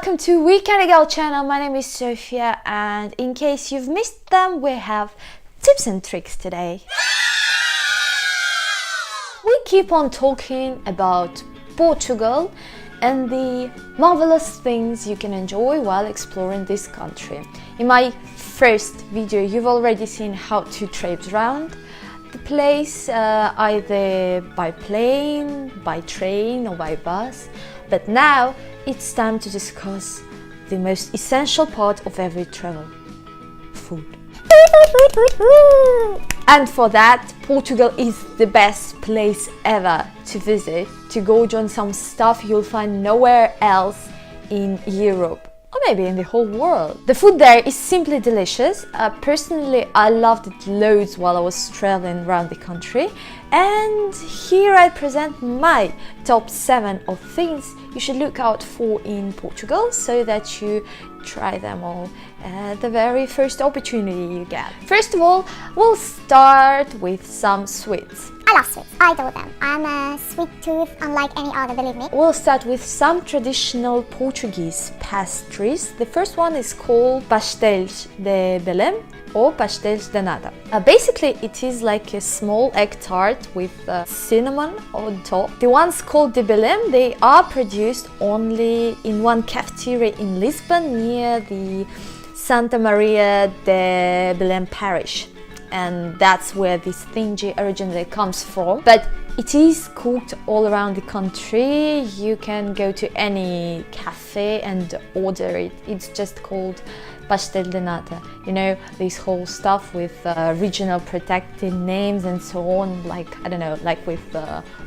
welcome to Weekend Girl channel. My name is Sophia, and in case you've missed them, we have tips and tricks today. We keep on talking about Portugal and the marvelous things you can enjoy while exploring this country. In my first video, you've already seen how to traipse around the place, either by plane, by train or by bus. But now it's time to discuss the most essential part of every travel: food. And for that, Portugal is the best place ever to visit, to gorge on some stuff you'll find nowhere else in Europe, or maybe in the whole world. The food there is simply delicious. Personally, I loved it loads while I was traveling around the country. And here I present my top 7 of things you should look out for in Portugal, so that you try them all at the very first opportunity you get. First of all, we'll start with some sweets. I love sweets, I adore them. I'm a sweet tooth unlike any other, believe me. We'll start with some traditional Portuguese pastries. The first one is called Pastéis de Belém or Pastéis de nata. Basically, it is like a small egg tart with cinnamon on top. The ones called de Belém, they are produced only in one cafeteria in Lisbon near the Santa Maria de Belém parish. And that's where this thingy originally comes from. But it is cooked all around the country. You can go to any cafe and order it. It's just called pastel de nata. You know, this whole stuff with regional protected names and so on, like, I don't know, like with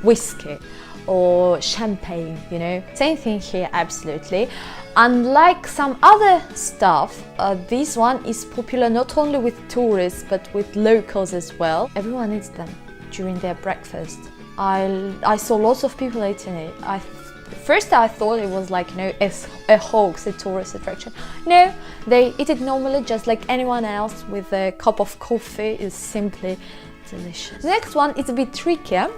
whiskey or champagne, you know. Same thing here, absolutely. Unlike some other stuff, this one is popular not only with tourists but with locals as well. Everyone eats them during their breakfast. I saw lots of people eating it. First I thought it was like, you know, a hoax, a tourist attraction. No, they eat it normally just like anyone else with a cup of coffee. It's simply delicious. The next one is a bit trickier,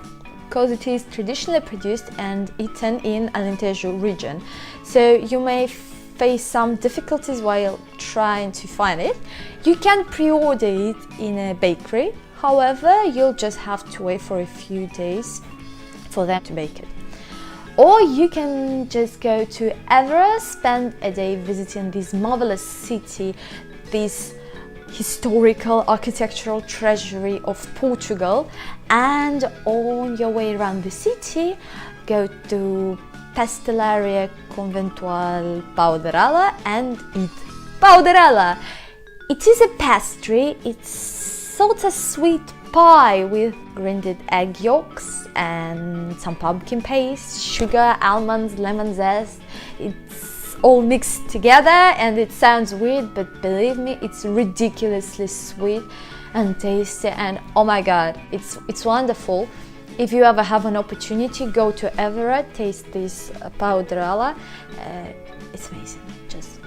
because it is traditionally produced and eaten in Alentejo region. So you may face some difficulties while trying to find it. You can pre-order it in a bakery. However, you'll just have to wait for a few days for them to bake it. Or you can just go to Évora, spend a day visiting this marvelous city, this historical architectural treasury of Portugal, and on your way around the city, go to Pastelaria Conventual Pão de Rala and eat pão de rala. It is a pastry. It's sort of sweet pie with grinded egg yolks and some pumpkin paste, sugar, almonds, lemon zest. It's all mixed together and it sounds weird, but believe me, it's ridiculously sweet and tasty, and oh my god, it's wonderful. If you ever have an opportunity, go to Évora, taste this pão de rala. It's amazing, just.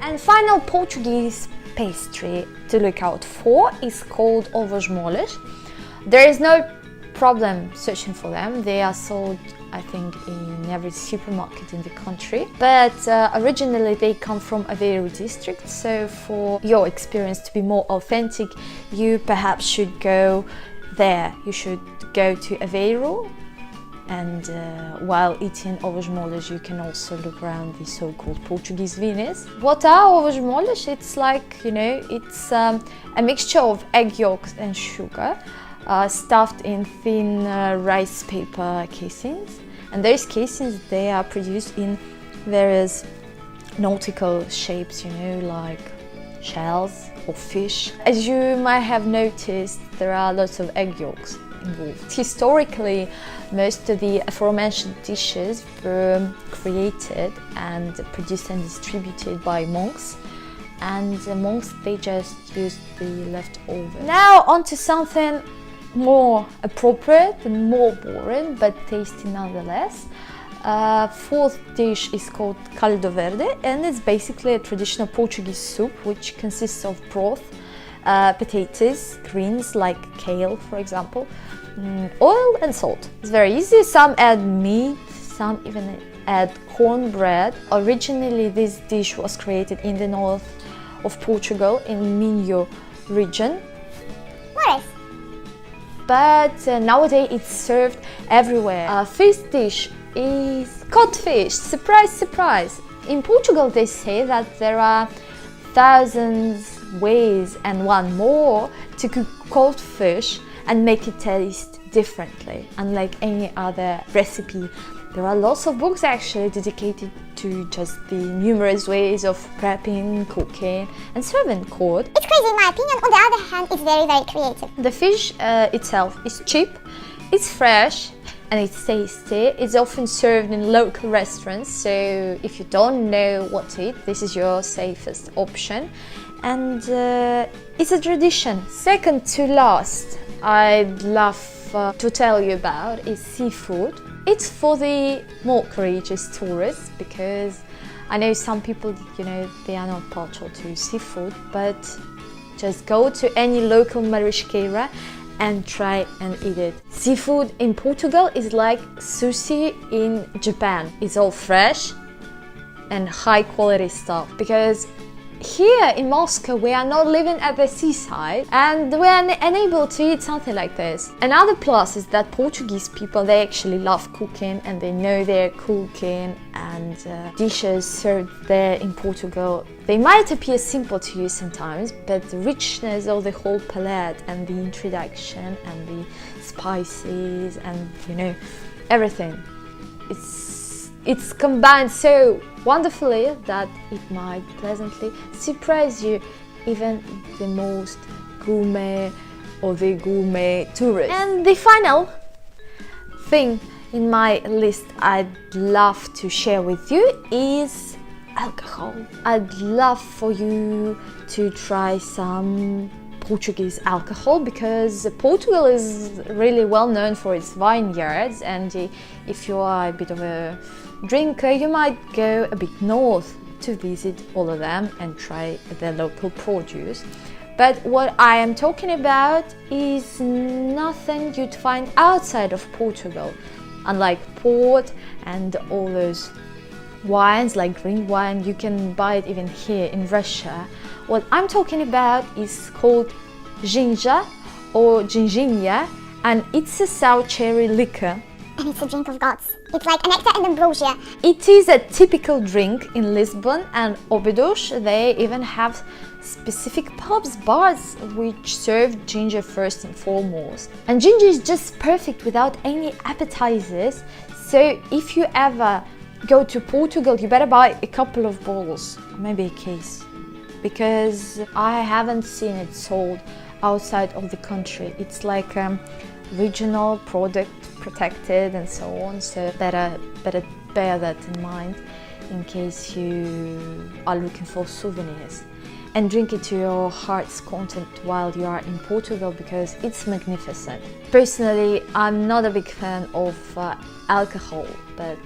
And final Portuguese pastry to look out for is called Ovos moles. There is no problem searching for them. They are sold, I think, in every supermarket in the country. But originally they come from Aveiro district, so for your experience to be more authentic, you perhaps should go there. You should go to Aveiro, and while eating ovos moles, you can also look around the so-called Portuguese vinhos. What are ovos moles? It's like, you know, it's a mixture of egg yolks and sugar, stuffed in thin rice paper casings. And those casings, they are produced in various nautical shapes, you know, like shells or fish. As you might have noticed, there are lots of egg yolks involved. Historically, most of the aforementioned dishes were created and produced and distributed by monks, and the monks, they just used the leftover. Now on to something more appropriate and more boring, but tasty nonetheless. Fourth dish is called Caldo verde, and it's basically a traditional Portuguese soup which consists of broth, potatoes, greens like kale, for example, oil and salt. It's very easy. Some add meat, some even add cornbread. Originally this dish was created in the north of Portugal in Minho region. What is? But nowadays it's served everywhere. Our first dish is codfish. Surprise, surprise. In Portugal they say that there are thousands ways and one more to cook codfish and make it taste differently, unlike any other recipe. There are lots of books actually dedicated to just the numerous ways of prepping, cooking and serving cod. It's crazy in my opinion. On the other hand, it's very, very creative. The fish itself is cheap, it's fresh and it's tasty. It's often served in local restaurants, so if you don't know what to eat, this is your safest option. And it's a tradition. Second to last, I'd love to tell you about is seafood. It's for the more courageous tourists, because I know some people, you know, they are not partial to seafood, but just go to any local marisqueira and try and eat it. Seafood in Portugal is like sushi in Japan. It's all fresh and high quality stuff, because here in Moscow we are not living at the seaside and we are unable to eat something like this. Another plus is that Portuguese people, they actually love cooking and they know their cooking, and dishes served there in Portugal, they might appear simple to you sometimes, but the richness of the whole palette and the introduction and the spices and, you know, everything, it's combined so wonderfully that it might pleasantly surprise you, even the most gourmet or the gourmet tourist. And the final thing in my list I'd love to share with you is alcohol. I'd love for you to try some Portuguese alcohol, because Portugal is really well known for its vineyards, and if you are a bit of a drinker, you might go a bit north to visit all of them and try their local produce. But what I am talking about is nothing you'd find outside of Portugal. Unlike port and all those wines like green wine, you can buy it even here in Russia. What I'm talking about is called Ginja or Ginjinha, and it's a sour cherry liquor. And it's a drink of gods. It's like a nectar and ambrosia. It is a typical drink in Lisbon and Ovos. They even have specific pubs, bars, which serve ginger first and foremost. And ginger is just perfect without any appetizers. So if you ever go to Portugal, you better buy a couple of bottles, maybe a case, because I haven't seen it sold outside of the country. It's like regional product, protected and so on, so better bear that in mind in case you are looking for souvenirs, and drink it to your heart's content while you are in Portugal, because it's magnificent. Personally, I'm not a big fan of alcohol, but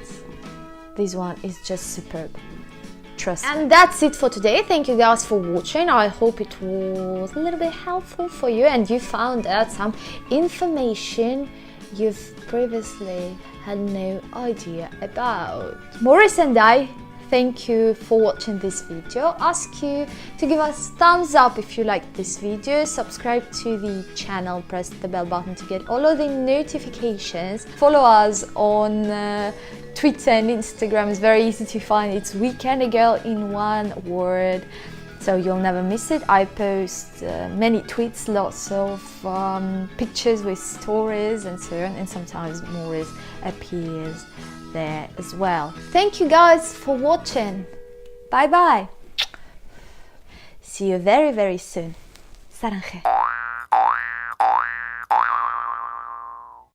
this one is just superb. Trust me. And that's it for today. Thank you guys for watching. I hope it was a little bit helpful for you and you found out some information you've previously had no idea about. Maurice and I thank you for watching this video. Ask you to give us thumbs up if you liked this video, subscribe to the channel, press the bell button to get all of the notifications, follow us on Twitter and Instagram. It's very easy to find. It's Weekend Girl in one word, so you'll never miss it. I post many tweets, lots of pictures with stories and so on, and sometimes Maurice appears there as well. Thank you guys for watching. Bye bye. See you very, very soon. Saranghe.